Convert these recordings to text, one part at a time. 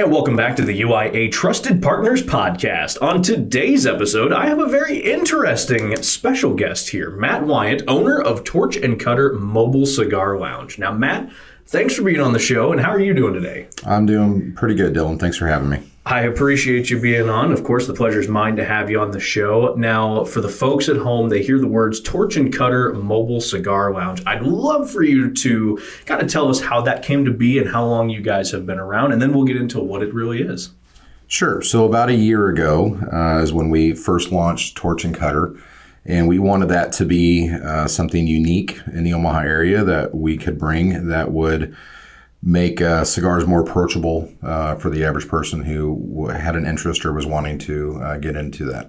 And welcome back to the UIA Trusted Partners Podcast. On today's episode, I have a very interesting special guest here, Matt Wyant, owner of Torch and Cutter Mobile Cigar Lounge. Now, Matt, thanks for being on the show, and how are you doing today? I'm doing pretty good, Dylan. Thanks for having me. I appreciate you being on. Of course, the pleasure is mine to have you on the show. Now, for the folks at home, they hear the words Torch and Cutter Mobile Cigar Lounge. I'd love for you to kind of tell us how that came to be and how long you guys have been around, and then we'll get into what it really is. Sure. So about a year ago is when we first launched Torch and Cutter, and we wanted that to be something unique in the Omaha area that we could bring that would make cigars more approachable for the average person who had an interest or was wanting to get into that.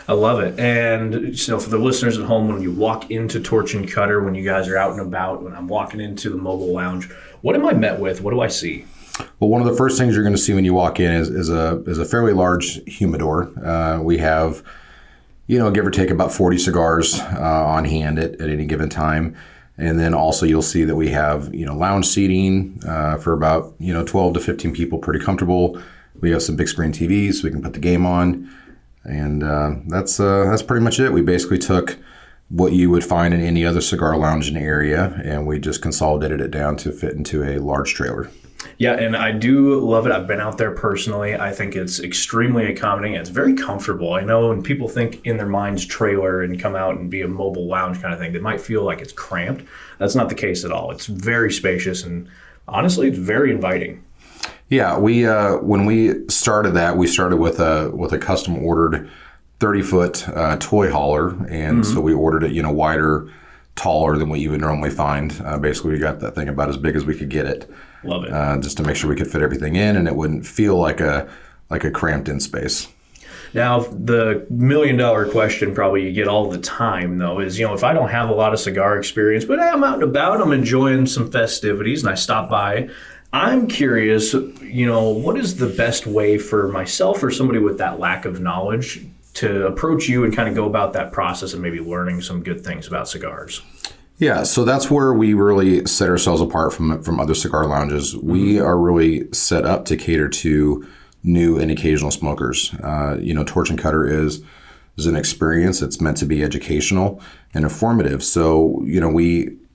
I love it. And so for the listeners at home, when you walk into Torch and Cutter, when you guys are out and about, when I'm walking into the mobile lounge, what am I met with? What do I see? Well, one of the first things you're going to see when you walk in is a fairly large humidor. We have, give or take about 40 cigars on hand at any given time. And then also you'll see that we have, lounge seating for about, 12 to 15 people, pretty comfortable. We have some big screen TVs so we can put the game on. And that's pretty much it. We basically took what you would find in any other cigar lounge in the area, and we just consolidated it down to fit into a large trailer. Yeah, and I do love it. I've been out there personally. I think it's extremely accommodating. It's very comfortable. I know when people think in their minds trailer and come out and be a mobile lounge kind of thing, they might feel like it's cramped. That's not the case at all. It's very spacious, and honestly, it's very inviting. Yeah, we when we started that, we started with a custom ordered 30-foot toy hauler, and so we ordered it, wider, taller than what you would normally find. Basically, we got that thing about as big as we could get it. Love it. Just to make sure we could fit everything in, and it wouldn't feel like a cramped-in space. Now, the million-dollar question probably you get all the time, though, is, if I don't have a lot of cigar experience, but I'm out and about, I'm enjoying some festivities, and I stop by, I'm curious, what is the best way for myself or somebody with that lack of knowledge to approach you and kind of go about that process of maybe learning some good things about cigars? Yeah, so that's where we really set ourselves apart from other cigar lounges. We are really set up to cater to new and occasional smokers. Torch and Cutter is an experience. It's meant to be educational and informative. So,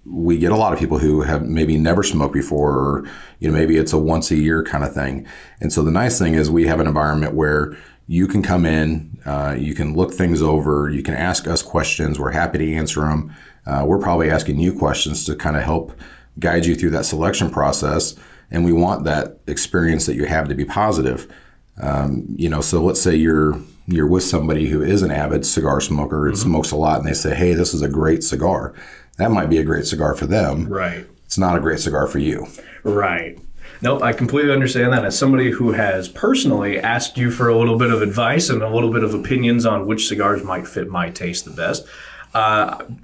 we get a lot of people who have maybe never smoked before, or, maybe it's a once a year kind of thing. And so the nice thing is we have an environment where you can come in, you can look things over, you can ask us questions. We're happy to answer them. We're probably asking you questions to kind of help guide you through that selection process. And we want that experience that you have to be positive. So let's say you're with somebody who is an avid cigar smoker and smokes a lot, and they say, hey, this is a great cigar. That might be a great cigar for them. Right. It's not a great cigar for you. Right. Nope, I completely understand that. As somebody who has personally asked you for a little bit of advice and a little bit of opinions on which cigars might fit my taste the best,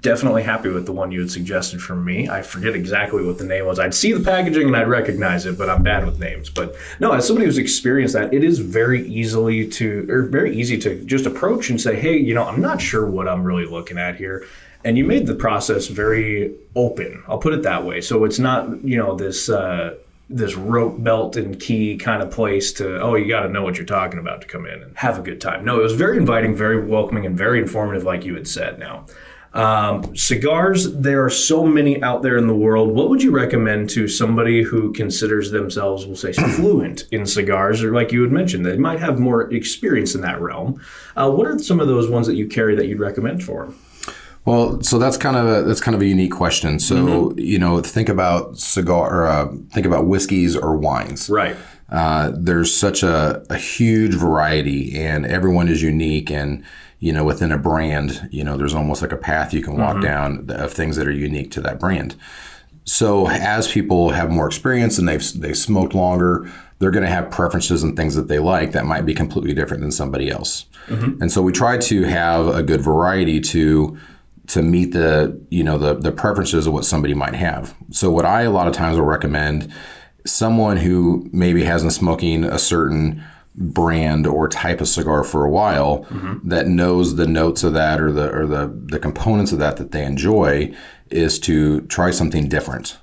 definitely happy with the one you had suggested for me. I forget exactly what the name was. I'd see the packaging and I'd recognize it, but I'm bad with names. But no, as somebody who's experienced that, it is very easy to just approach and say, hey, I'm not sure what I'm really looking at here. And you made the process very open. I'll put it that way. So it's not, this rope belt and key kind of place to, you got to know what you're talking about to come in and have a good time. No, it was very inviting, very welcoming, and very informative, like you had said. Now, cigars, there are so many out there in the world. What would you recommend to somebody who considers themselves, we'll say, fluent in cigars, or like you had mentioned, they might have more experience in that realm? What are some of those ones that you carry that you'd recommend for them? Well, so that's kind of a unique question. So, think about think about whiskeys or wines. Right. There's such a huge variety, and everyone is unique. And, within a brand, there's almost like a path you can walk down of things that are unique to that brand. So as people have more experience and they've smoked longer, they're going to have preferences and things that they like that might be completely different than somebody else. And so we try to have a good variety to meet the preferences of what somebody might have. So what I a lot of times will recommend, someone who maybe hasn't smoking a certain brand or type of cigar for a while, that knows the notes of that or the components of that they enjoy, is to try something different.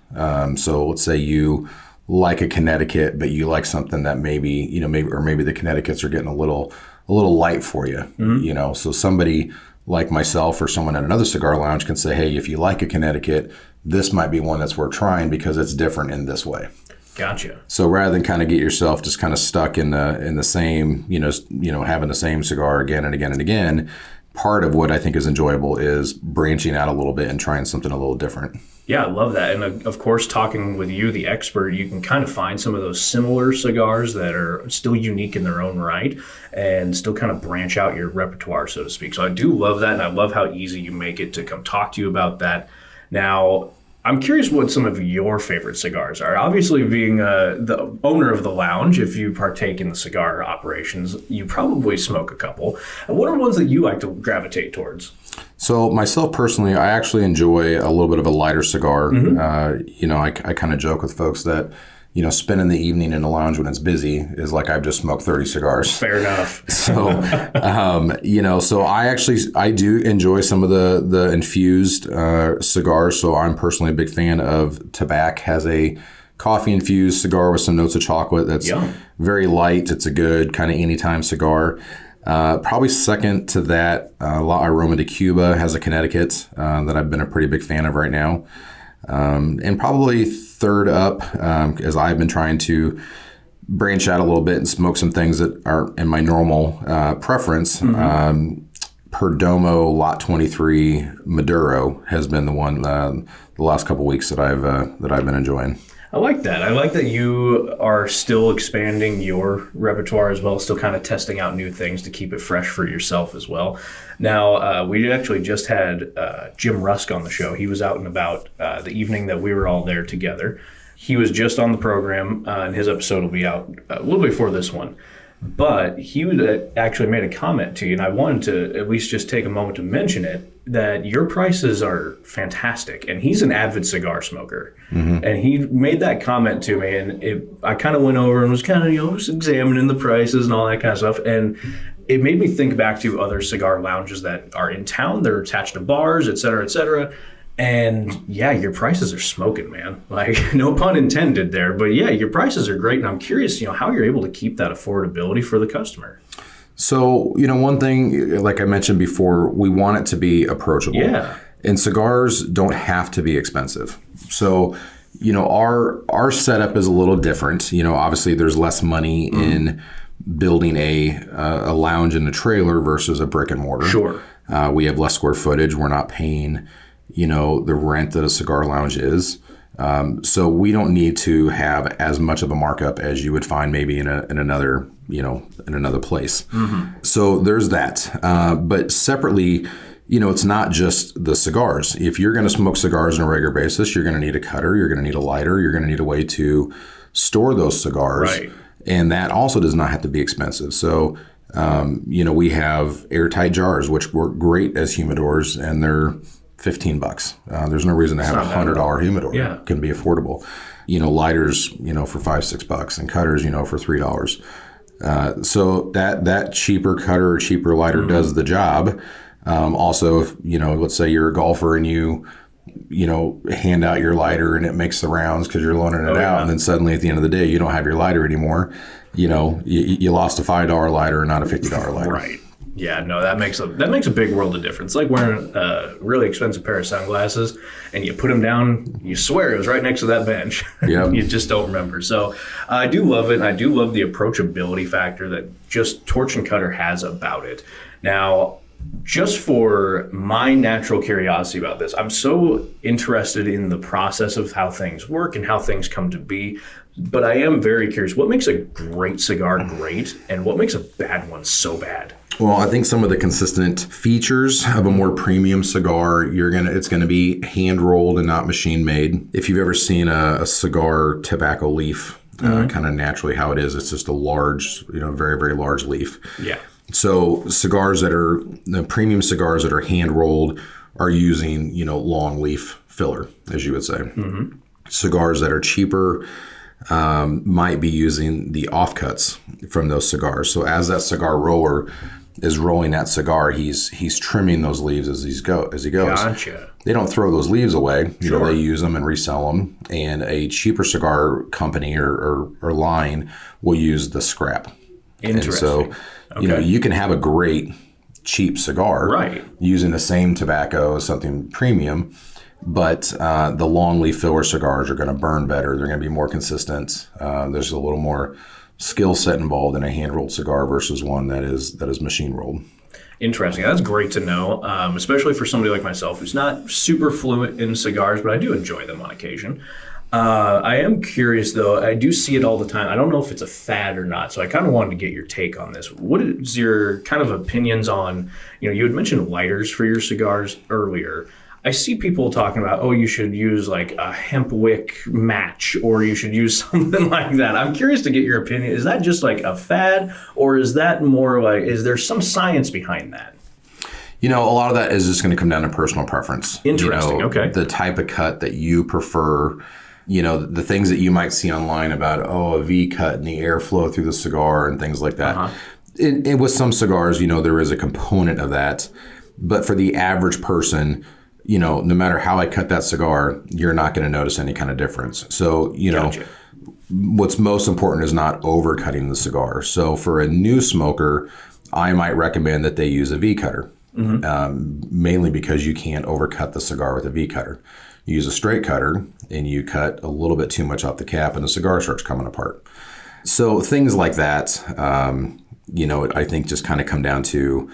So let's say you like a Connecticut, but you like something that maybe the Connecticut's are getting a little light for you, So somebody like myself or someone at another cigar lounge can say, hey, if you like a Connecticut, this might be one that's worth trying because it's different in this way. Gotcha. So rather than kind of get yourself just kind of stuck in the same, having the same cigar again and again and again, part of what I think is enjoyable is branching out a little bit and trying something a little different. Yeah, I love that. And of course, talking with you, the expert, you can kind of find some of those similar cigars that are still unique in their own right and still kind of branch out your repertoire, so to speak. So I do love that, and I love how easy you make it to come talk to you about that. Now, I'm curious what some of your favorite cigars are. Obviously, being the owner of the lounge, if you partake in the cigar operations, you probably smoke a couple. And what are ones that you like to gravitate towards? So myself personally, I actually enjoy a little bit of a lighter cigar. I kind of joke with folks that, spending the evening in the lounge when it's busy is like I've just smoked 30 cigars. Fair enough. So, so I do enjoy some of the infused cigars. So I'm personally a big fan of Tobacco. Has a coffee infused cigar with some notes of chocolate that's very light. It's a good kind of anytime cigar. Probably second to that, La Aroma de Cuba has a Connecticut that I've been a pretty big fan of right now. And probably third up, as I've been trying to branch out a little bit and smoke some things that aren't in my normal preference. Perdomo Lot 23 Maduro has been the one the last couple weeks that I've been enjoying. I like that. I like that you are still expanding your repertoire as well, still kind of testing out new things to keep it fresh for yourself as well. Now, we actually just had Jim Rusk on the show. He was out and about the evening that we were all there together. He was just on the program, and his episode will be out a little before this one. But he actually made a comment to you, and I wanted to at least just take a moment to mention it, that your prices are fantastic. And he's an avid cigar smoker. And he made that comment to me, and I kind of went over and was kind of, just examining the prices and all that kind of stuff. And it made me think back to other cigar lounges that are in town. They're attached to bars, et cetera, et cetera. And yeah, your prices are smoking, man. Like, no pun intended there, but yeah, your prices are great. And I'm curious, how you're able to keep that affordability for the customer. So, one thing, like I mentioned before, we want it to be approachable. Yeah. And cigars don't have to be expensive. So, our setup is a little different. Obviously there's less money in building a lounge in a trailer versus a brick and mortar. Sure. We have less square footage. We're not paying the rent that a cigar lounge is. So we don't need to have as much of a markup as you would find maybe in another place. So there's that. But separately, it's not just the cigars. If you're going to smoke cigars on a regular basis, you're going to need a cutter, you're going to need a lighter, you're going to need a way to store those cigars. Right. And that also does not have to be expensive. So, we have airtight jars, which work great as humidors, and they're $15. There's no reason to have a $100 humidor. Yeah. It can be affordable. Lighters, for $5-6, and cutters, for $3. So that cheaper cutter or cheaper lighter does the job. Also, if, let's say you're a golfer and you hand out your lighter and it makes the rounds because you're loaning it out, and then suddenly at the end of the day you don't have your lighter anymore. You lost a $5 lighter and not a $50 lighter. Right. Yeah, no, that makes a big world of difference. Like wearing a really expensive pair of sunglasses, and you put them down, you swear it was right next to that bench. Yep. You just don't remember. So I do love it, and I do love the approachability factor that just Torch and Cutter has about it. Now, just for my natural curiosity about this, I'm so interested in the process of how things work and how things come to be. But I am very curious, what makes a great cigar great, and what makes a bad one so bad? Well, I think some of the consistent features of a more premium cigar, it's gonna be hand rolled and not machine made. If you've ever seen a cigar tobacco leaf, kind of naturally how it is, it's just a large, very, very large leaf. Yeah. So the premium cigars that are hand rolled are using, long leaf filler, as you would say. Cigars that are cheaper might be using the offcuts from those cigars. So as that cigar roller is rolling that cigar, he's trimming those leaves as he goes. Gotcha. They don't throw those leaves away. You know, Sure. they use them and resell them. And a cheaper cigar company or line will use the scrap. Interesting. And so, you know, you can have a great cheap cigar Right. using the same tobacco, something premium, but the long leaf filler cigars are going to burn better. They're going to be more consistent. There's a little more skill set involved in a hand rolled cigar versus one that is machine rolled. Interesting. That's great to know, especially for somebody like myself who's not super fluent in cigars, but I do enjoy them on occasion. I am curious, though. I do see it all the time. I don't know if it's a fad or not, so I kind of wanted to get your take on this. What is your kind of opinions on, you know, you had mentioned lighters for your cigars earlier. I see people talking about, oh, you should use like a hemp wick match, or you should use something like that. I'm curious to get your opinion. Is that just like a fad, or is that more like, is there some science behind that? You know, a lot of that is just going to come down to personal preference. Interesting. You know, Okay. The type of cut that you prefer, you know, the things that you might see online about, oh, a V cut and the airflow through the cigar and things like that. And with some cigars, you know, there is a component of that. But for the average person, you know, no matter how I cut that cigar, you're not going to notice any kind of difference. So, you know, Gotcha. what's most important is not overcutting the cigar. So for a new smoker, I might recommend that they use a V cutter, mainly because you can't overcut the cigar with a V cutter. You use a straight cutter and you cut a little bit too much off the cap and the cigar starts coming apart. So things like that, you know, I think just kind of come down to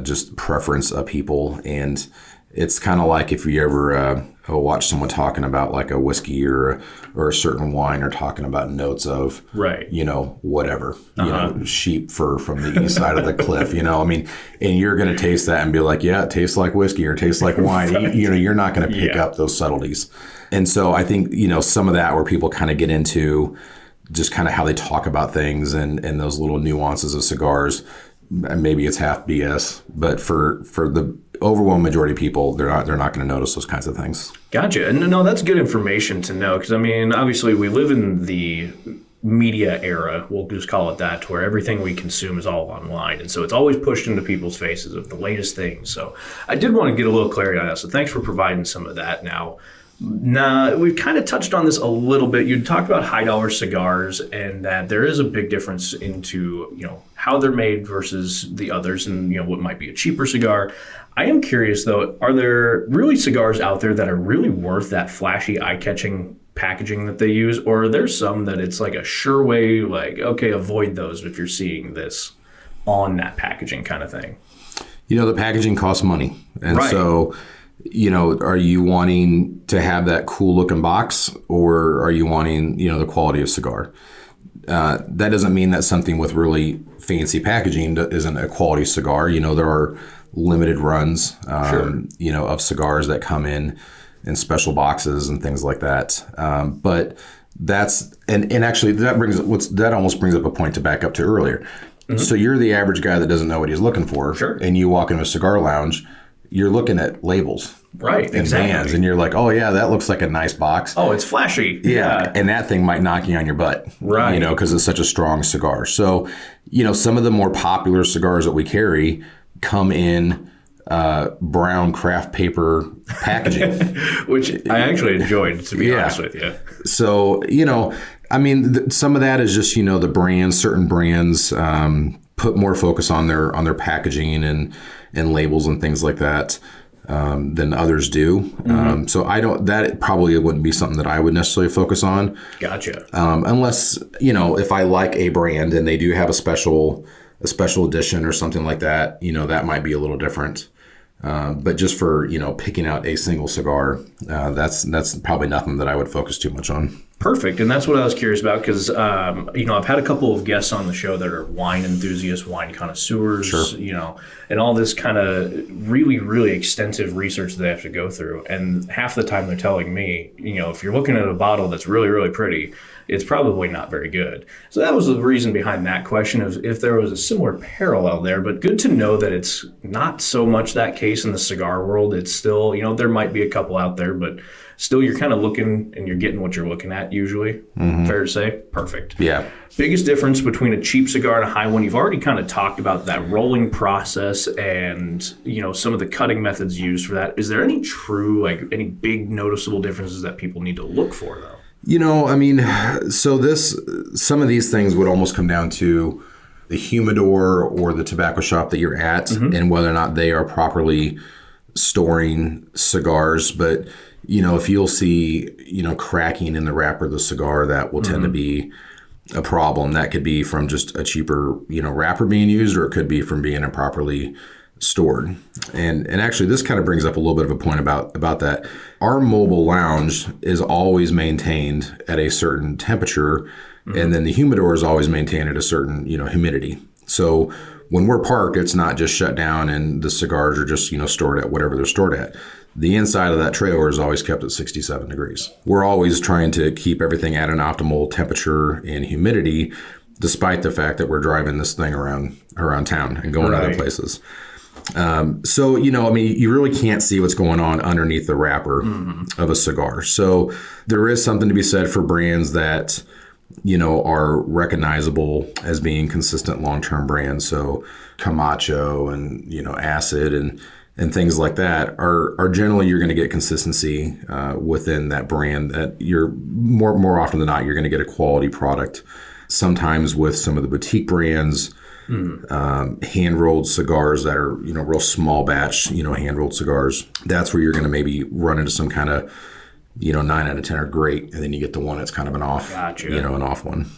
just preference of people. And it's kind of like if you ever watch someone talking about like a whiskey or a certain wine, or talking about notes of, Right. you know, whatever, you know, sheep fur from the east side of the cliff, you know, I mean, and you're going to taste that and be like, yeah, it tastes like whiskey or it tastes like wine. You know, you're not going to pick up those subtleties. And so I think, you know, some of that where people kind of get into just kind of how they talk about things and those little nuances of cigars, maybe it's half BS, but for the overwhelming majority of people, they're not going to notice those kinds of things. Gotcha. And no, that's good information to know, because I mean, obviously we live in the media era, we'll just call it that, where everything we consume is all online. And so it's always pushed into people's faces of the latest things. So I did want to get a little clarity on that. So thanks for providing some of that. Now, we've kind of touched on this a little bit. You talked about high dollar cigars and that there is a big difference into, you know, how they're made versus the others and, you know, what might be a cheaper cigar. I am curious, though, are there really cigars out there that are really worth that flashy, eye-catching packaging that they use? Or are there some that it's like a sure way, like, okay, avoid those if you're seeing this on that packaging kind of thing? You know, the packaging costs money. And Right. so, you know, are you wanting to have that cool looking box, or are you wanting, you know, the quality of cigar? That doesn't mean that something with really fancy packaging isn't a quality cigar. You know, there are limited runs, you know, of cigars that come in special boxes and things like that. But that's, and actually that almost brings up a point to back up to earlier. Mm-hmm. So you're the average guy that doesn't know what he's looking for. Sure. And you walk into a cigar lounge, you're looking at labels. Right, And exactly. bands, and you're like, oh yeah, that looks like a nice box. Oh, it's flashy. Yeah. And that thing might knock you on your butt. Right. You know, because it's such a strong cigar. So, you know, some of the more popular cigars that we carry come in brown craft paper packaging. Which I actually enjoyed, to be honest with you. So, you know, I mean, some of that is just, you know, the brands, certain brands put more focus on their packaging and labels and things like that than others do. Mm-hmm. So that probably wouldn't be something that I would necessarily focus on. Gotcha. Unless, you know, if I like a brand and they do have a special edition or something like that, you know, that might be a little different. But just for, you know, picking out a single cigar, that's probably nothing that I would focus too much on. Perfect. And that's what I was curious about because, you know, I've had a couple of guests on the show that are wine enthusiasts, wine connoisseurs, you know, and all this kind of really, really extensive research that they have to go through. And half the time they're telling me, you know, if you're looking at a bottle that's really, really pretty, it's probably not very good. So that was the reason behind that question, of if there was a similar parallel there. But good to know that it's not so much that case in the cigar world. It's still, there might be a couple out there, but still you're kind of looking and you're getting what you're looking at usually. Fair to say? Perfect. Yeah. Biggest difference between a cheap cigar and a high one, you've already kind of talked about that rolling process and, some of the cutting methods used for that. Is there any any big noticeable differences that people need to look for, though? Some of these things would almost come down to the humidor or the tobacco shop that you're at, and whether or not they are properly storing cigars. But, if you'll see, cracking in the wrapper of the cigar, that will tend to be a problem. That could be from just a cheaper, wrapper being used, or it could be from being improperly stored. And actually, this kind of brings up a little bit of a point about that. Our mobile lounge is always maintained at a certain temperature, and then the humidor is always maintained at a certain, humidity. So when we're parked, it's not just shut down and the cigars are just, stored at whatever they're stored at. The inside of that trailer is always kept at 67 degrees. We're always trying to keep everything at an optimal temperature and humidity, despite the fact that we're driving this thing around town and going to other places. You really can't see what's going on underneath the wrapper of a cigar. So there is something to be said for brands that, are recognizable as being consistent long-term brands. So Camacho and, Acid and things like that are generally, you're going to get consistency within that brand, that you're more often than not, you're going to get a quality product. Sometimes with some of the boutique brands, hand-rolled cigars that are, real small batch, hand-rolled cigars, that's where you're going to maybe run into some kind of, 9 out of 10 are great. And then you get the one that's kind of an off, an off one.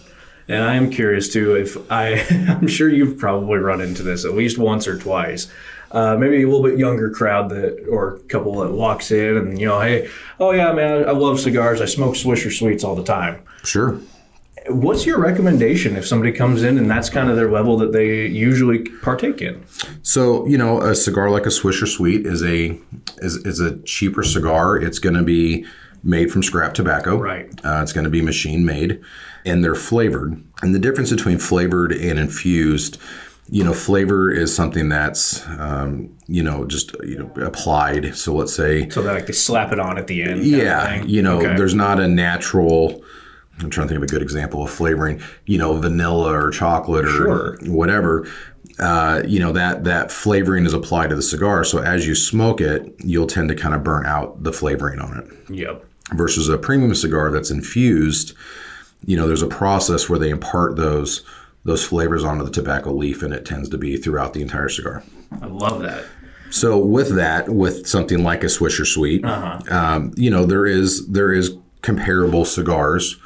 And I am curious too, I'm sure you've probably run into this at least once or twice. Maybe a little bit younger crowd or a couple that walks in and, hey, oh yeah, man, I love cigars. I smoke Swisher Sweets all the time. Sure. What's your recommendation if somebody comes in and that's kind of their level that they usually partake in? So, a cigar like a Swisher Sweet is a cheaper cigar. It's going to be made from scrap tobacco. Right. It's going to be machine made, and they're flavored. And the difference between flavored and infused, flavor is something that's, just, applied. So let's say. So that they slap it on at the end. Yeah. There's not a natural. I'm trying to think of a good example of flavoring, vanilla or chocolate or whatever. That flavoring is applied to the cigar. So as you smoke it, you'll tend to kind of burn out the flavoring on it. Yep. Versus a premium cigar that's infused, there's a process where they impart those flavors onto the tobacco leaf, and it tends to be throughout the entire cigar. I love that. So with something like a Swisher Sweet, there is comparable cigars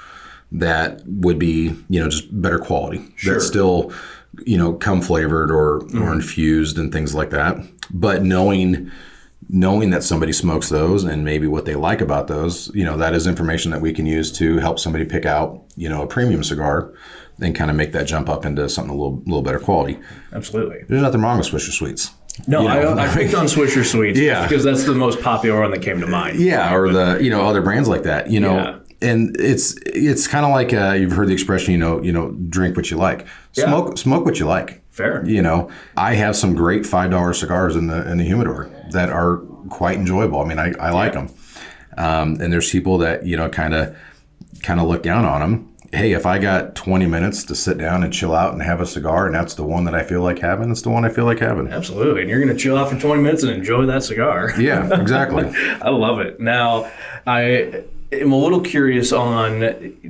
that would be, just better quality. That still, come flavored or infused and things like that. But knowing that somebody smokes those and maybe what they like about those, that is information that we can use to help somebody pick out, a premium cigar and kind of make that jump up into something a little better quality. Absolutely. There's nothing wrong with Swisher Sweets. No, I picked on Swisher Sweets because that's the most popular one that came to mind. Yeah, or the, other brands like that, And it's kind of like you've heard the expression, drink what you like, smoke what you like. Fair. I have some great $5 cigars in the humidor that are quite enjoyable. I mean, I like them. And there's people that kind of look down on them. Hey, if I got 20 minutes to sit down and chill out and have a cigar, and that's the one that I feel like having, it's the one I feel like having. Absolutely. And you're going to chill out for 20 minutes and enjoy that cigar. Yeah, exactly. I love it. Now, I'm a little curious on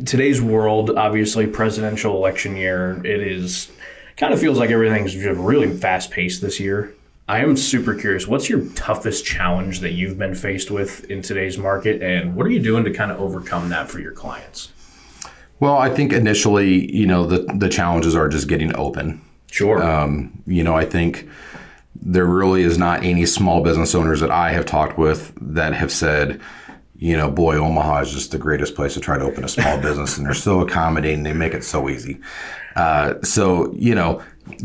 today's world, obviously presidential election year. Kind of feels like everything's just really fast paced this year. I am super curious. What's your toughest challenge that you've been faced with in today's market, and what are you doing to kind of overcome that for your clients? Well, I think initially, the challenges are just getting open. Sure. I think there really is not any small business owners that I have talked with that have said, boy, Omaha is just the greatest place to try to open a small business, and they're so accommodating. They make it so easy.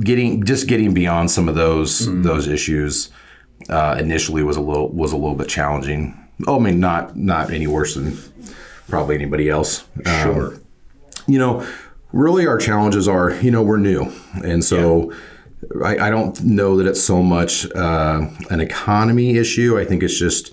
Getting beyond some of those issues initially was a little bit challenging. I mean, not any worse than probably anybody else. Sure. Really our challenges are, we're new. And so I don't know that it's so much an economy issue. I think it's just,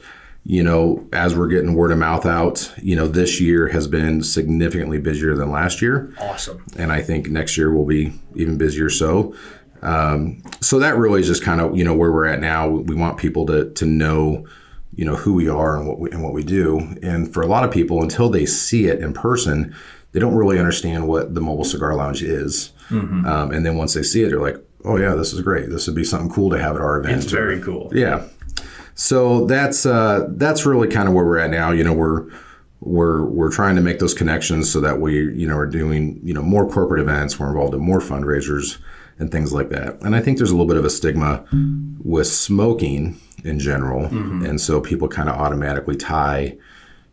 as we're getting word of mouth out, this year has been significantly busier than last year. Awesome. And I think next year will be even busier. So that really is just kind of, where we're at now. We want people to know, who we are and what we do. And for a lot of people, until they see it in person, they don't really understand what the mobile cigar lounge is. Mm-hmm. And then once they see it, they're like, oh yeah, this is great. This would be something cool to have at our event. It's very cool. Yeah. So that's really kind of where we're at now. We're trying to make those connections so that we, are doing, more corporate events. We're involved in more fundraisers and things like that. And I think there's a little bit of a stigma with smoking in general. Mm-hmm. And so people kind of automatically tie,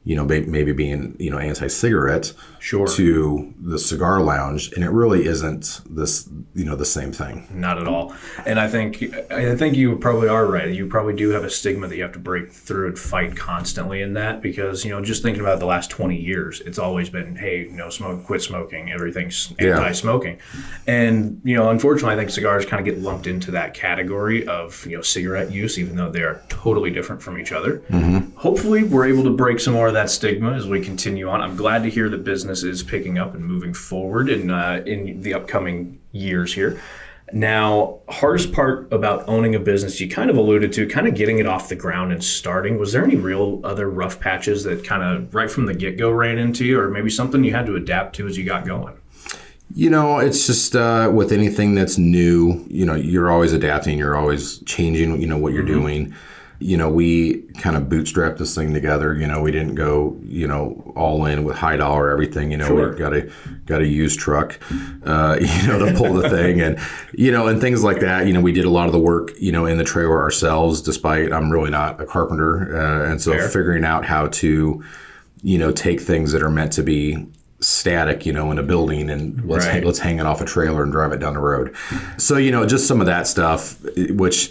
maybe being, anti-cigarette to the cigar lounge. And it really isn't this, the same thing. Not at all. And I think you probably are right. You probably do have a stigma that you have to break through and fight constantly in that, because, just thinking about the last 20 years, it's always been, hey, quit smoking. Everything's anti-smoking. And, unfortunately, I think cigars kind of get lumped into that category of, cigarette use, even though they are totally different from each other. Mm-hmm. Hopefully we're able to break some more of that stigma as we continue on. I'm glad to hear that business is picking up and moving forward in the upcoming years here. Now, hardest part about owning a business, you kind of alluded to, kind of getting it off the ground and starting. Was there any real other rough patches that kind of right from the get-go ran into you, or maybe something you had to adapt to as you got going? It's just with anything that's new, you're always adapting, you're always changing, what you're doing. We kind of bootstrapped this thing together. We didn't go, all in with high dollar everything. Sure. We got a used truck, to pull the thing, and and things like that. We did a lot of the work, in the trailer ourselves. Despite I'm really not a carpenter, and so figuring out how to, take things that are meant to be static, in a building, and let's hang it off a trailer and drive it down the road. So, just some of that stuff, which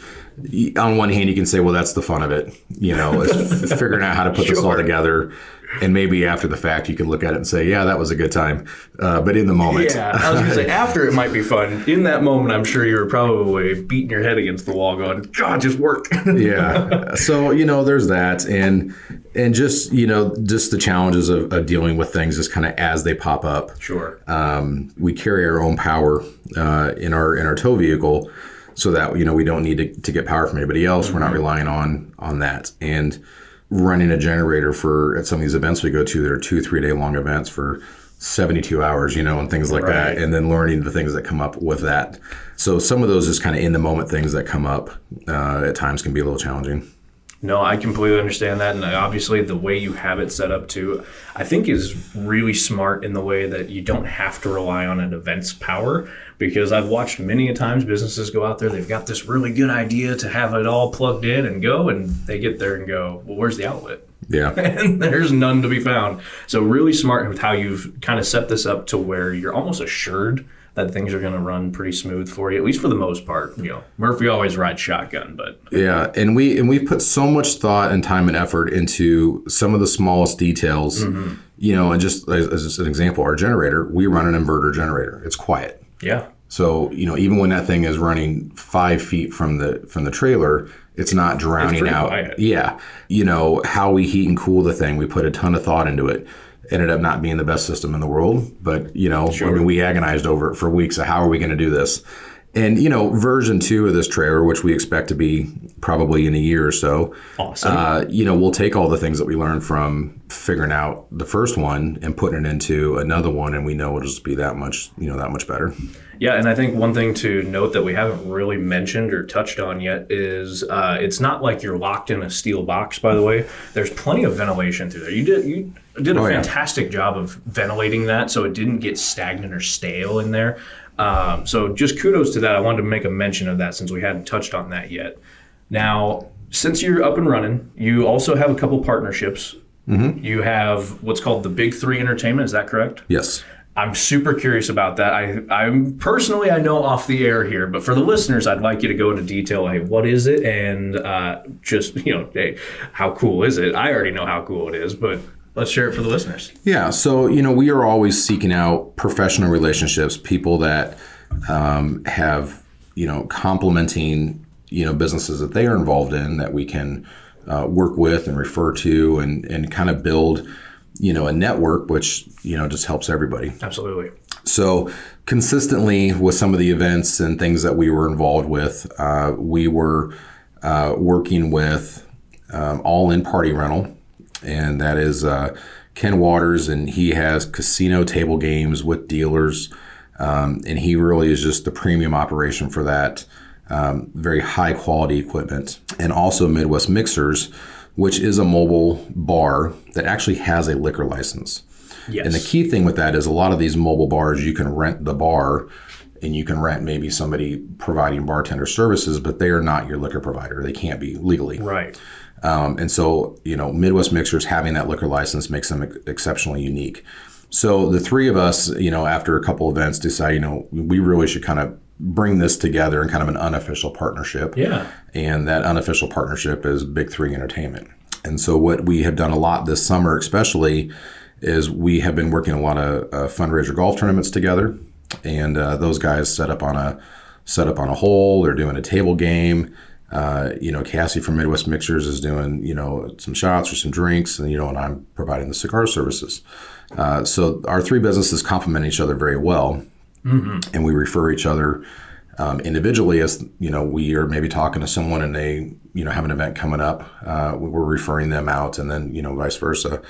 on one hand you can say, well, that's the fun of it, is figuring out how to put this all together. And maybe after the fact, you can look at it and say, yeah, that was a good time. But in the moment. Yeah, I was going to say, after it might be fun. In that moment, I'm sure you were probably beating your head against the wall going, God, just work. Yeah. So, there's that. And just, just the challenges of dealing with things just kind of as they pop up. Sure. We carry our own power in our tow vehicle so that, we don't need to get power from anybody else. Mm-hmm. We're not relying on that. And running a generator at some of these events we go to that are 2-3 day long events for 72 hours, and things like that. And then learning the things that come up with that. So some of those just kind of in the moment things that come up at times can be a little challenging. No, I completely understand that. And obviously the way you have it set up too, I think is really smart in the way that you don't have to rely on an event's power. Because I've watched many a times businesses go out there, they've got this really good idea to have it all plugged in and go, and they get there and go, well, where's the outlet? Yeah. And there's none to be found. So really smart with how you've kind of set this up to where you're almost assured that things are going to run pretty smooth for you, at least for the most part. Murphy always rides shotgun, but yeah, and we've put so much thought and time and effort into some of the smallest details. Mm-hmm. And just as an example, our generator, we run an inverter generator. It's quiet. Yeah. So even when that thing is running 5 feet from the trailer, it's not drowning out. Quiet. Yeah. How we heat and cool the thing, we put a ton of thought into it. Ended up not being the best system in the world, but sure. We agonized over it for weeks. So how are we going to do this? And version 2 of this trailer, which we expect to be probably in a year or so. Awesome. We'll take all the things that we learned from figuring out the first one and putting it into another one, and we know it'll just be that much better. Yeah, and I think one thing to note that we haven't really mentioned or touched on yet is it's not like you're locked in a steel box, by the way. There's plenty of ventilation through there. You did a fantastic job of ventilating that so it didn't get stagnant or stale in there. So just kudos to that. I wanted to make a mention of that since we hadn't touched on that yet. Now, since you're up and running, you also have a couple partnerships. Mm-hmm. You have what's called the Big Three Entertainment. Is that correct? Yes. I'm super curious about that. I'm personally, I know off the air here, but for the listeners, I'd like you to go into detail. Hey, what is it? And just, hey, how cool is it? I already know how cool it is, but Let's share it for the listeners. Yeah. So, we are always seeking out professional relationships, people that have, complementing, businesses that they are involved in that we can work with and refer to and kind of build, a network, which, just helps everybody. Absolutely. So consistently with some of the events and things that we were involved with, we were working with All In Party Rental, and that is Ken Waters, and he has casino table games with dealers, and he really is just the premium operation for that, very high quality equipment. And also Midwest Mixers, which is a mobile bar that actually has a liquor license. Yes. And the key thing with that is a lot of these mobile bars, you can rent the bar and you can rent maybe somebody providing bartender services, but they are not your liquor provider. They can't be legally. Right. And so, Midwest Mixers having that liquor license makes them exceptionally unique. So the three of us, after a couple events decide, we really should kind of bring this together in kind of an unofficial partnership. Yeah. And that unofficial partnership is Big Three Entertainment. And so what we have done a lot this summer, especially, is we have been working a lot of fundraiser golf tournaments together, and those guys set up on a hole. They're doing a table game. Cassie from Midwest Mixers is doing some shots or some drinks, and and I'm providing the cigar services. So our three businesses complement each other very well, and we refer each other individually as we are maybe talking to someone and they have an event coming up. We're referring them out, and then vice versa.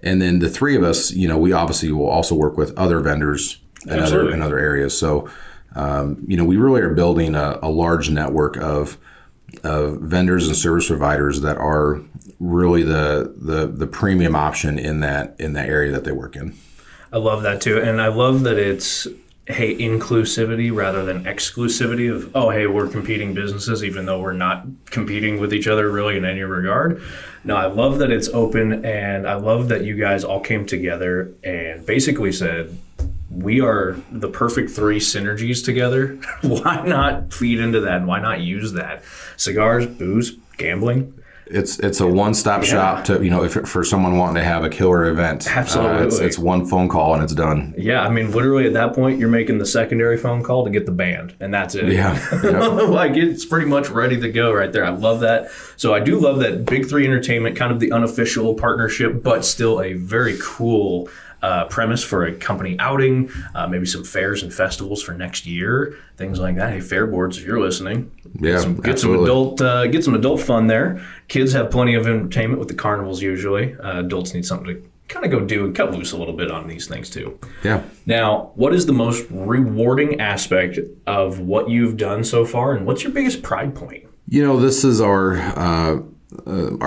And then the three of us, we obviously will also work with other vendors in other areas. So, we really are building a large network of vendors and service providers that are really the premium option in that area that they work in. I love that too. And I love that it's, hey, inclusivity rather than exclusivity of, oh, hey, we're competing businesses, even though we're not competing with each other really in any regard. No, I love that it's open, and I love that you guys all came together and basically said, we are the perfect three synergies together. Why not feed into that? And why not use that? Cigars, booze, gambling. It's a one-stop shop to, if for someone wanting to have a killer event. Absolutely. It's one phone call and it's done. Yeah, I mean, literally at that point, you're making the secondary phone call to get the band, and that's it. Yeah. Yep. Like, it's pretty much ready to go right there. I love that. So I do love that Big Three Entertainment, kind of the unofficial partnership, but still a very cool premise for a company outing, maybe some fairs and festivals for next year, things like that. Hey, fair boards, if you're listening, get some adult fun there. Kids have plenty of entertainment with the carnivals usually. Adults need something to kind of go do and cut loose a little bit on these things too. Yeah. Now, what is the most rewarding aspect of what you've done so far, and what's your biggest pride point? This is our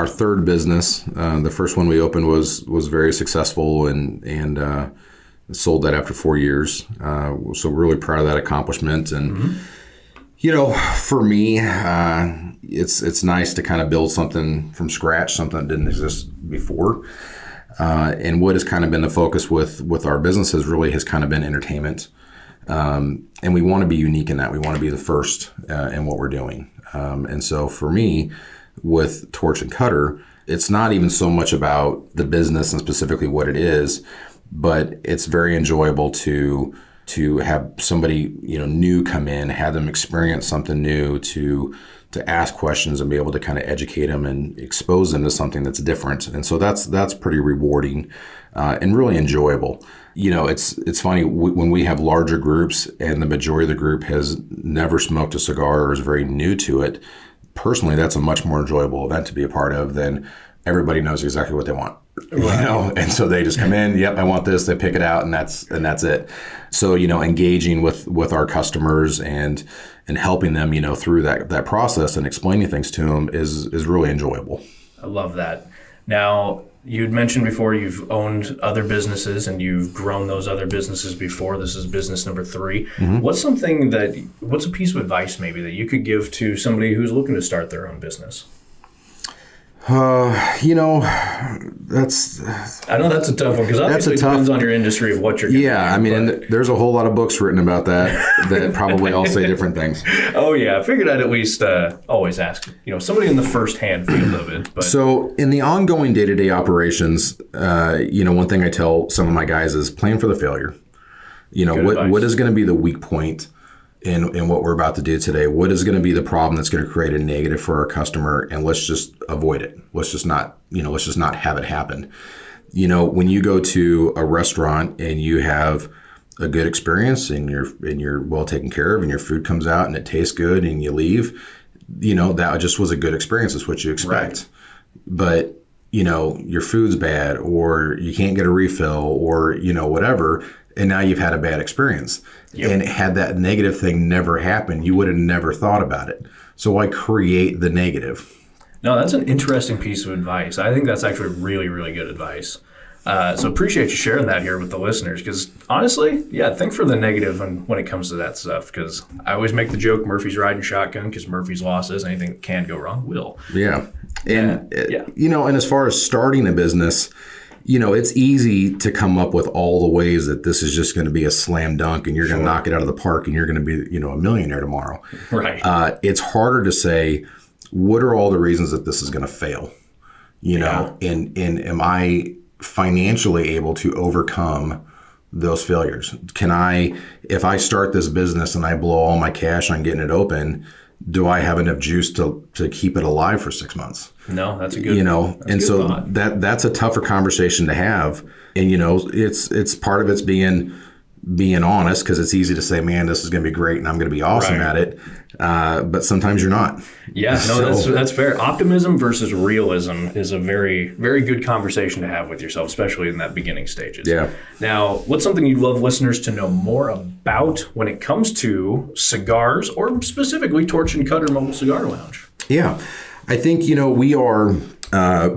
third business. The first one we opened was very successful and sold that after 4 years. So really proud of that accomplishment. And for me, it's nice to kind of build something from scratch, something that didn't exist before. And what has kind of been the focus with our businesses really has kind of been entertainment. And we want to be unique in that. We want to be the first in what we're doing. And so for me, with Torch and Cutter, it's not even so much about the business and specifically what it is, but it's very enjoyable to have somebody new come in, have them experience something new, to ask questions and be able to kind of educate them and expose them to something that's different. And so that's pretty rewarding and really enjoyable. It's funny when we have larger groups and the majority of the group has never smoked a cigar or is very new to it. Personally, that's a much more enjoyable event to be a part of than everybody knows exactly what they want. Right. And so they just come in, yep, I want this, they pick it out, and that's it. So, engaging with our customers and helping them, through that process and explaining things to them is really enjoyable. I love that. Now, you'd mentioned before you've owned other businesses and you've grown those other businesses before. This is business number 3. Mm-hmm. What's a piece of advice maybe that you could give to somebody who's looking to start their own business? You know, that's I know that's a tough one because obviously it depends on your industry of what you're going to do. I mean, and there's a whole lot of books written about that probably all say different things. Oh yeah, I figured I'd at least always ask, somebody in the first-hand field of it. But. So in the ongoing day-to-day operations, one thing I tell some of my guys is plan for the failure. What is going to be the weak point in what we're about to do today? What is going to be the problem that's going to create a negative for our customer? And let's just avoid it. Let's just not have it happen. When you go to a restaurant and you have a good experience and you're well taken care of and your food comes out and it tastes good and you leave, that just was a good experience. It's what you expect. Right. But, your food's bad or you can't get a refill or, whatever. And now you've had a bad experience. Yep. And had that negative thing never happened, you would have never thought about it. So why create the negative? No, that's an interesting piece of advice. I think that's actually really, really good advice. So appreciate you sharing that here with the listeners because honestly, think for the negative when it comes to that stuff because I always make the joke Murphy's riding shotgun because Murphy's Law says anything that can go wrong will. Yeah. And, and as far as starting a business, it's easy to come up with all the ways that this is just going to be a slam dunk and you're going to knock it out of the park and you're going to be, a millionaire tomorrow. Right. It's harder to say, what are all the reasons that this is going to fail? And am I financially able to overcome those failures? If I start this business and I blow all my cash on getting it open, do I have enough juice to keep it alive for 6 months? No, that's a good, thought. That's a tougher conversation to have. And, it's part of it's being honest because it's easy to say, man, this is going to be great and I'm going to be awesome at it. But sometimes you're not. Yeah, no, that's fair. Optimism versus realism is a very, very good conversation to have with yourself, especially in that beginning stages. Yeah. Now, what's something you'd love listeners to know more about when it comes to cigars or specifically Torch and Cutter Mobile Cigar Lounge? Yeah. I think, we are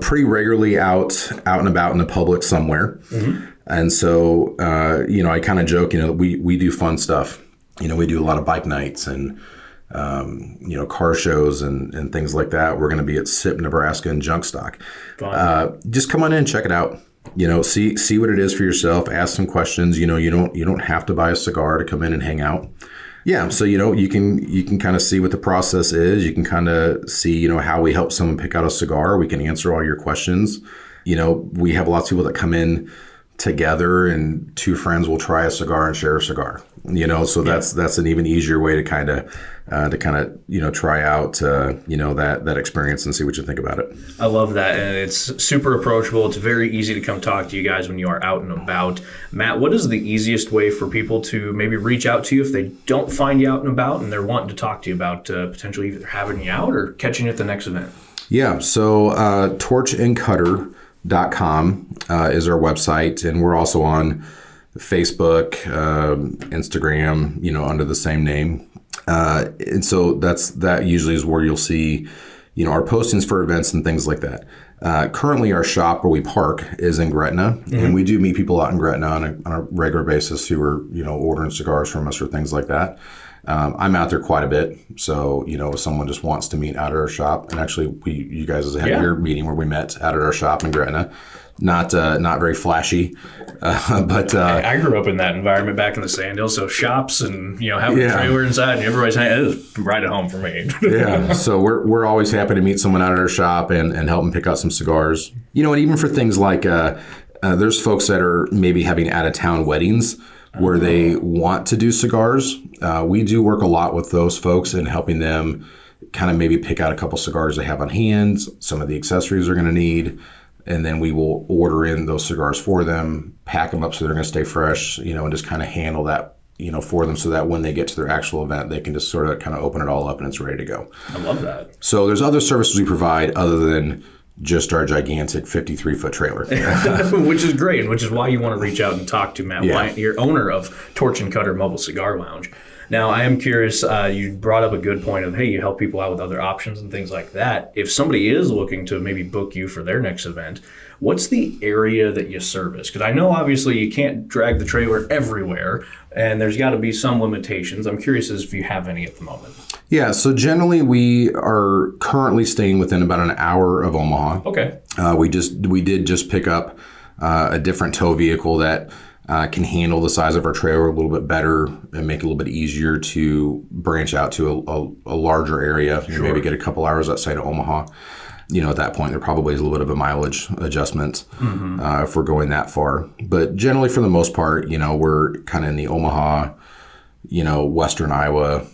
pretty regularly out and about in the public somewhere. Mm-hmm. And so, I kind of joke, we do fun stuff. We do a lot of bike nights and, car shows and things like that. We're going to be at SIP, Nebraska and Junk Stock. Just come on in, check it out. See what it is for yourself. Ask some questions. You don't have to buy a cigar to come in and hang out. Yeah, so you can kind of see what the process is. You can kind of see how we help someone pick out a cigar. We can answer all your questions. We have lots of people that come in together, and two friends will try a cigar and share a cigar. So that's an even easier way to kind of try out that experience and see what you think about it. I love that, and it's super approachable. It's very easy to come talk to you guys when you are out and about. Matt, what is the easiest way for people to maybe reach out to you if they don't find you out and about and they're wanting to talk to you about potentially either having you out or catching you at the next event? Yeah, so torchandcutter.com is our website, and we're also on Facebook, Instagram, under the same name. And so that usually is where you'll see, our postings for events and things like that. Currently, our shop where we park is in Gretna, mm-hmm. and we do meet people out in Gretna on a regular basis who are, ordering cigars from us or things like that. I'm out there quite a bit. So, if someone just wants to meet out at our shop, and actually you guys had your meeting where we met out at our shop in Gretna. Not very flashy, but I grew up in that environment back in the Sand Hills. So shops and having a trailer inside and everybody's hanging, it was right at home for me. Yeah, so we're always happy to meet someone out at our shop and help them pick out some cigars. And even for things like there's folks that are maybe having out of town weddings where they want to do cigars. We do work a lot with those folks and helping them kind of maybe pick out a couple cigars they have on hand, some of the accessories they're going to need. And then we will order in those cigars for them, pack them up so they're going to stay fresh, and just kind of handle that, for them so that when they get to their actual event, they can just sort of kind of open it all up and it's ready to go. I love that. So there's other services we provide other than just our gigantic 53-foot trailer. Which is great, which is why you want to reach out and talk to Matt Wyant, your owner of Torch and Cutter Mobile Cigar Lounge. Now, I am curious, you brought up a good point of, hey, you help people out with other options and things like that. If somebody is looking to maybe book you for their next event, what's the area that you service? Because I know obviously you can't drag the trailer everywhere, and there's got to be some limitations. I'm curious as if you have any at the moment. Yeah, so generally we are currently staying within about an hour of Omaha. Okay. We did just pick up a different tow vehicle that can handle the size of our trailer a little bit better and make it a little bit easier to branch out to a larger area. Sure. Maybe get a couple hours outside of Omaha. At that point, there probably is a little bit of a mileage adjustment if we're going that far. But generally, for the most part, we're kind of in the Omaha, Western Iowa,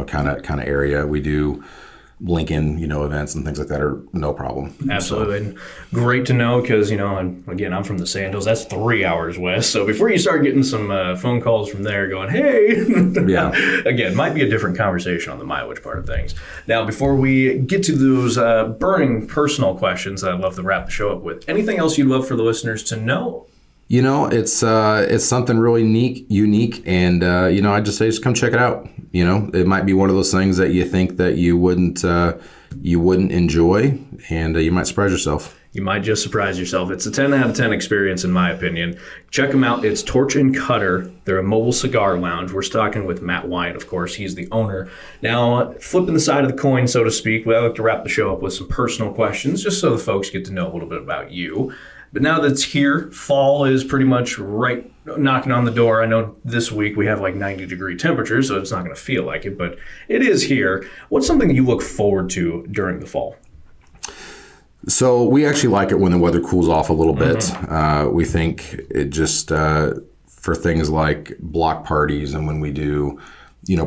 kind of area. We do Lincoln, events and things like that are no problem. Absolutely. And great to know because, and again, I'm from the Sandhills. That's 3 hours west. So before you start getting some phone calls from there going, hey, yeah, again, might be a different conversation on the mileage part of things. Now, before we get to those burning personal questions that I'd love to wrap the show up with, anything else you'd love for the listeners to know? It's something really unique, and I just say just come check it out. It might be one of those things that you think that you wouldn't enjoy, and you might surprise yourself. You might just surprise yourself. It's a 10 out of 10 experience, in my opinion. Check them out. It's Torch and Cutter. They're a mobile cigar lounge. We're talking with Matt Wyant, of course. He's the owner. Now, flipping the side of the coin, so to speak, we like to wrap the show up with some personal questions, just so the folks get to know a little bit about you. But now that it's here, fall is pretty much right knocking on the door. I know this week we have like 90-degree temperatures, so it's not going to feel like it, but it is here. What's something you look forward to during the fall? So we actually like it when the weather cools off a little bit. We think it just, for things like block parties and when we do,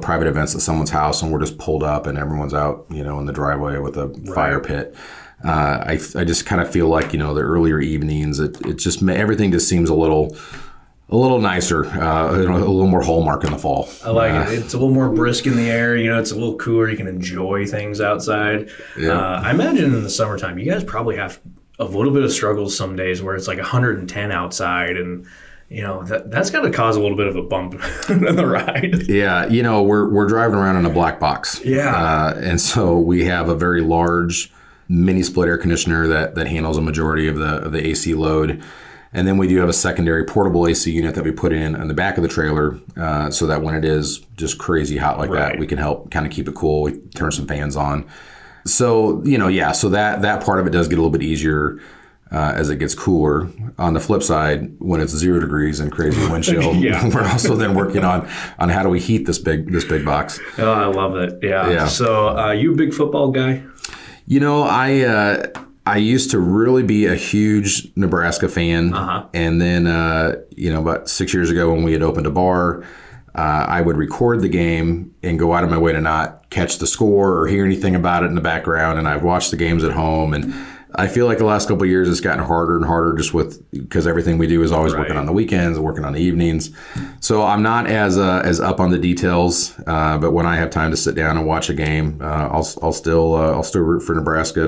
private events at someone's house and we're just pulled up and everyone's out, in the driveway with a fire pit. I just kind of feel like, the earlier evenings, it just, everything just seems a little nicer, a little more hallmark in the fall. I like it. It's a little more brisk in the air. It's a little cooler. You can enjoy things outside. Yeah. I imagine in the summertime, you guys probably have a little bit of struggles some days where it's like 110 outside and that's got to cause a little bit of a bump in the ride. Yeah, we're driving around in a black box. Yeah. And so we have a very large mini split air conditioner that handles a majority of the AC load. And then we do have a secondary portable AC unit that we put in the back of the trailer so that when it is just crazy hot like that, we can help kind of keep it cool. We turn some fans on. So, so that part of it does get a little bit easier as it gets cooler. On the flip side, when it's 0 degrees and crazy wind chill, we're also then working on how do we heat this big box. Oh, I love it. Yeah. So you a big football guy? I used to really be a huge Nebraska fan. And then, about 6 years ago when we had opened a bar, I would record the game and go out of my way to not catch the score or hear anything about it in the background. And I've watched the games at home. And I feel like the last couple of years it's gotten harder and harder because everything we do is always working on the weekends and working on the evenings. So I'm not as up on the details, but when I have time to sit down and watch a game, I'll still root for Nebraska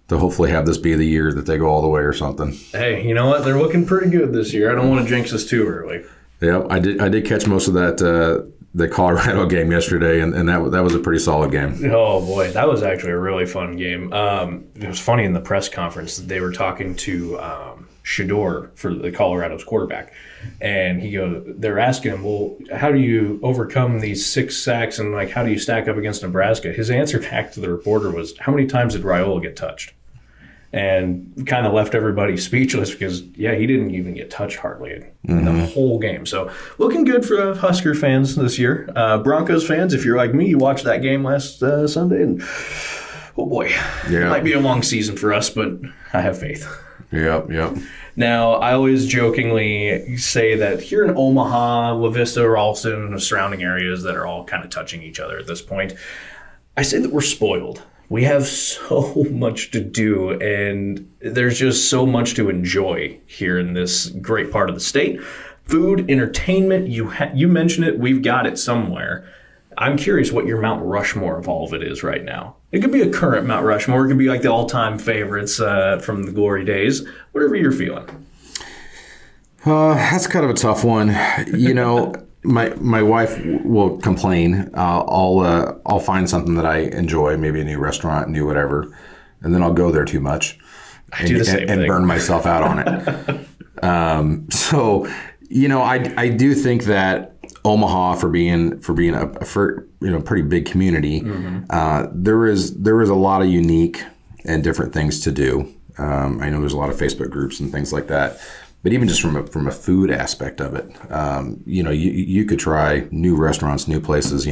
to hopefully have this be the year that they go all the way or something. Hey, you know what? They're looking pretty good this year. I don't want to jinx us too early. Yeah, I did catch most of that the Colorado game yesterday, and that was a pretty solid game. Oh boy, that was actually a really fun game. It was funny in the press conference they were talking to Shador for the Colorado's quarterback, and they're asking him, well, how do you overcome these 6 sacks and how do you stack up against Nebraska? His answer back to the reporter was, how many times did Raiola get touched? And kind of left everybody speechless because, he didn't even get touched hardly in the whole game. So looking good for Husker fans this year. Broncos fans, if you're like me, you watched that game last Sunday, and oh boy, it might be a long season for us, but I have faith. Yep. Now, I always jokingly say that here in Omaha, La Vista, Ralston, and the surrounding areas that are all kind of touching each other at this point, I say that we're spoiled. We have so much to do, and there's just so much to enjoy here in this great part of the state. Food, entertainment, you mentioned it, we've got it somewhere. I'm curious what your Mount Rushmore of all of it is right now. It could be a current Mount Rushmore. It could be like the all-time favorites from the glory days. Whatever you're feeling. That's kind of a tough one. My wife will complain. I'll find something that I enjoy, maybe a new restaurant, new whatever, and then I'll go there too much and burn myself out on it. So, I do think that Omaha, for being a pretty big community, there is a lot of unique and different things to do. I know there's a lot of Facebook groups and things like that. But even just from a food aspect of it, you could try new restaurants, new places,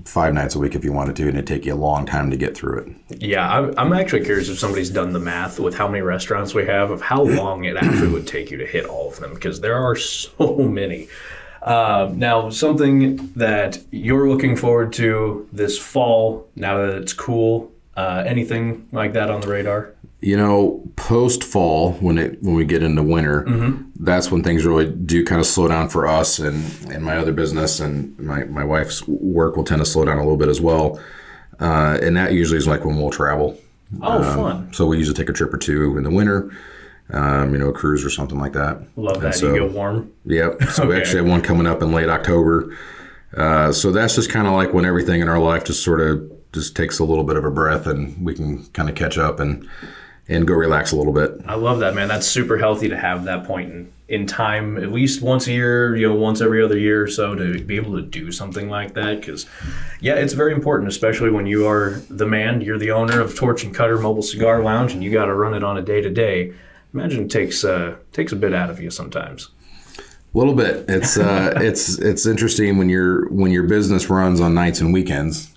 5 nights a week if you wanted to, and it'd take you a long time to get through it. Yeah, I'm actually curious if somebody's done the math with how many restaurants we have, of how long it actually would take you to hit all of them, because there are so many. Now, something that you're looking forward to this fall, now that it's cool, anything like that on the radar? Post fall, when we get into winter, that's when things really do kind of slow down for us, and my other business and my wife's work will tend to slow down a little bit as well. And that usually is like when we'll travel. Oh, fun. So we usually take a trip or two in the winter, a cruise or something like that. Love that. So, you get warm. Yep. So we actually have one coming up in late October. So that's just kind of like when everything in our life just sort of just takes a little bit of a breath, and we can kind of catch up and go relax a little bit. I love that, man. That's super healthy to have that point in time, at least once a year, once every other year or so, to be able to do something like that. Because, it's very important, especially when you are the man, you're the owner of Torch and Cutter Mobile Cigar Lounge, and you got to run it on a day-to-day. Imagine it takes a bit out of you sometimes. A little bit. It's interesting when your business runs on nights and weekends.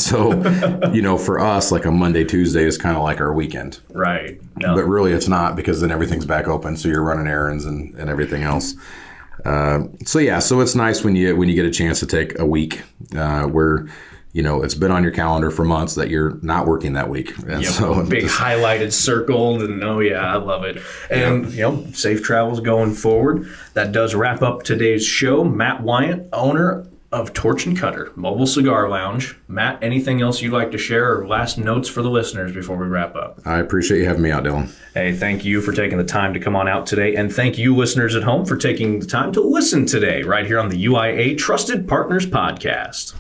So, for us, like a Monday, Tuesday is kind of like our weekend. Right. No. But really it's not, because then everything's back open. So you're running errands and everything else. So it's nice when you get a chance to take a week where, it's been on your calendar for months that you're not working that week. And so big highlighted circled, and I love it. And, safe travels going forward. That does wrap up today's show. Matt Wyant, owner of Torch and Cutter Mobile Cigar Lounge. Matt, anything else you'd like to share, or last notes for the listeners before we wrap up? I appreciate you having me out, Dylan. Hey, thank you for taking the time to come on out today. And thank you, listeners at home, for taking the time to listen today right here on the UIA Trusted Partners Podcast.